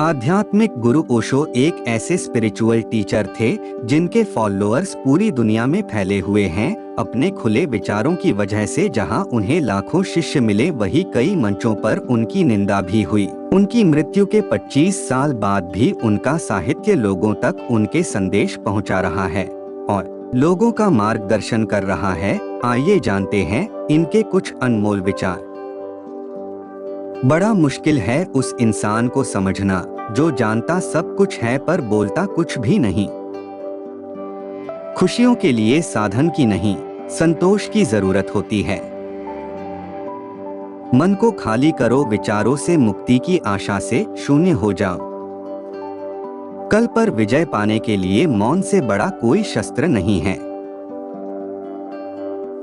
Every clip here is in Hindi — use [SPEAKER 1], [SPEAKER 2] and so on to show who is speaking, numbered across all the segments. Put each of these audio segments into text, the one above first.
[SPEAKER 1] आध्यात्मिक गुरु ओशो एक ऐसे स्पिरिचुअल टीचर थे जिनके फॉलोअर्स पूरी दुनिया में फैले हुए हैं। अपने खुले विचारों की वजह से जहां उन्हें लाखों शिष्य मिले, वही कई मंचों पर उनकी निंदा भी हुई। उनकी मृत्यु के 25 साल बाद भी उनका साहित्य लोगों तक उनके संदेश पहुंचा रहा है और लोगों का मार्गदर्शन कर रहा है। आइए जानते हैं इनके कुछ अनमोल विचार। बड़ा मुश्किल है उस इंसान को समझना जो जानता सब कुछ है पर बोलता कुछ भी नहीं। खुशियों के लिए साधन की नहीं, संतोष की जरूरत होती है। मन को खाली करो विचारों से, मुक्ति की आशा से शून्य हो जाओ। कल पर विजय पाने के लिए मौन से बड़ा कोई शस्त्र नहीं है।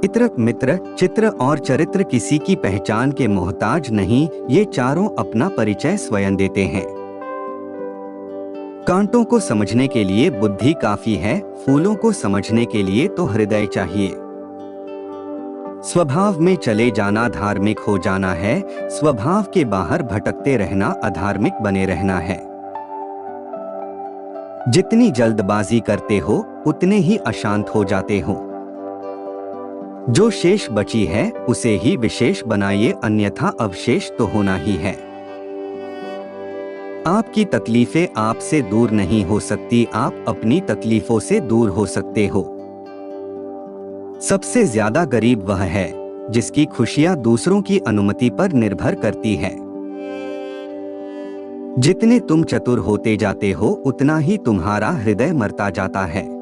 [SPEAKER 1] इत्र, मित्र, चित्र और चरित्र किसी की पहचान के मोहताज नहीं, ये चारों अपना परिचय स्वयं देते हैं। कांटों को समझने के लिए बुद्धि काफी है, फूलों को समझने के लिए तो हृदय चाहिए। स्वभाव में चले जाना धार्मिक हो जाना है, स्वभाव के बाहर भटकते रहना अधार्मिक बने रहना है। जितनी जल्दबाजी करते हो उतने ही अशांत हो जाते हो। जो शेष बची है उसे ही विशेष बनाइए, अन्यथा अवशेष तो होना ही है। आपकी तकलीफें आपसे दूर नहीं हो सकती, आप अपनी तकलीफों से दूर हो सकते हो। सबसे ज्यादा गरीब वह है जिसकी खुशियां दूसरों की अनुमति पर निर्भर करती है। जितने तुम चतुर होते जाते हो उतना ही तुम्हारा हृदय मरता जाता है।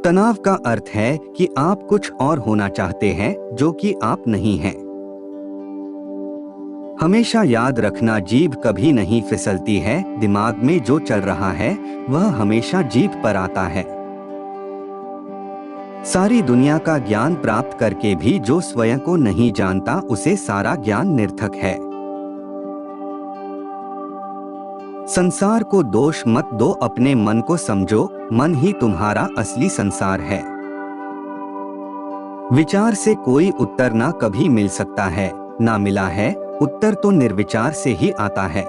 [SPEAKER 1] तनाव का अर्थ है कि आप कुछ और होना चाहते हैं जो कि आप नहीं हैं। हमेशा याद रखना, जीभ कभी नहीं फिसलती है। दिमाग में जो चल रहा है वह हमेशा जीभ पर आता है। सारी दुनिया का ज्ञान प्राप्त करके भी जो स्वयं को नहीं जानता उसे सारा ज्ञान निर्थक है। संसार को दोष मत दो, अपने मन को समझो, मन ही तुम्हारा असली संसार है। विचार से कोई उत्तर ना कभी मिल सकता है, ना मिला है उत्तर तो निर्विचार से ही आता है।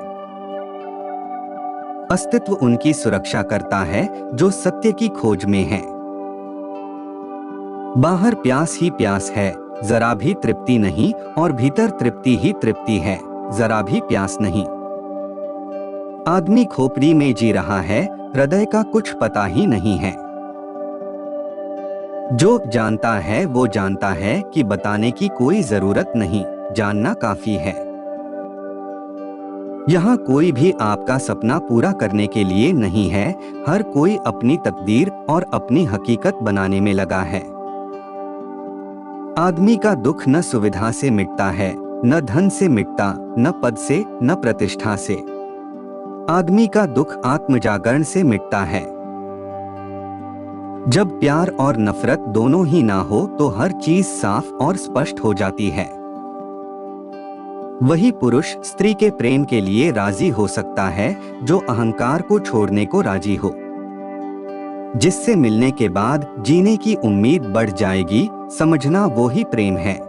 [SPEAKER 1] अस्तित्व उनकी सुरक्षा करता है जो सत्य की खोज में है। बाहर प्यास ही प्यास है, जरा भी तृप्ति नहीं, और भीतर तृप्ति ही तृप्ति है, जरा भी प्यास नहीं। आदमी खोपड़ी में जी रहा है, हृदय का कुछ पता ही नहीं है। जो जानता है वो जानता है कि बताने की कोई जरूरत नहीं, जानना काफी है। यहाँ कोई भी आपका सपना पूरा करने के लिए नहीं है, हर कोई अपनी तकदीर और अपनी हकीकत बनाने में लगा है। आदमी का दुख न सुविधा से मिटता है, न धन से मिटता, न पद से, न प्रतिष्ठा से। आदमी का दुख आत्मजागरण से मिटता है। जब प्यार और नफरत दोनों ही ना हो तो हर चीज साफ और स्पष्ट हो जाती है। वही पुरुष स्त्री के प्रेम के लिए राजी हो सकता है जो अहंकार को छोड़ने को राजी हो, जिससे मिलने के बाद जीने की उम्मीद बढ़ जाएगी। समझना वो ही प्रेम है।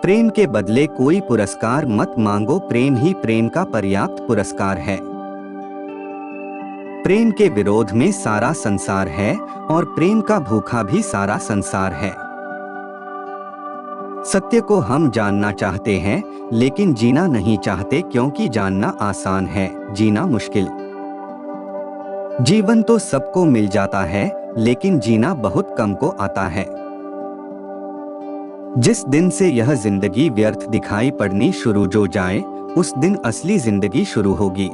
[SPEAKER 1] प्रेम के बदले कोई पुरस्कार मत मांगो, प्रेम ही प्रेम का पर्याप्त पुरस्कार है। प्रेम के विरोध में सारा संसार है और प्रेम का भूखा भी सारा संसार है। सत्य को हम जानना चाहते हैं लेकिन जीना नहीं चाहते, क्योंकि जानना आसान है, जीना मुश्किल। जीवन तो सबको मिल जाता है लेकिन जीना बहुत कम को आता है। जिस दिन से यह जिंदगी व्यर्थ दिखाई पड़नी शुरू हो जाए उस दिन असली जिंदगी शुरू होगी।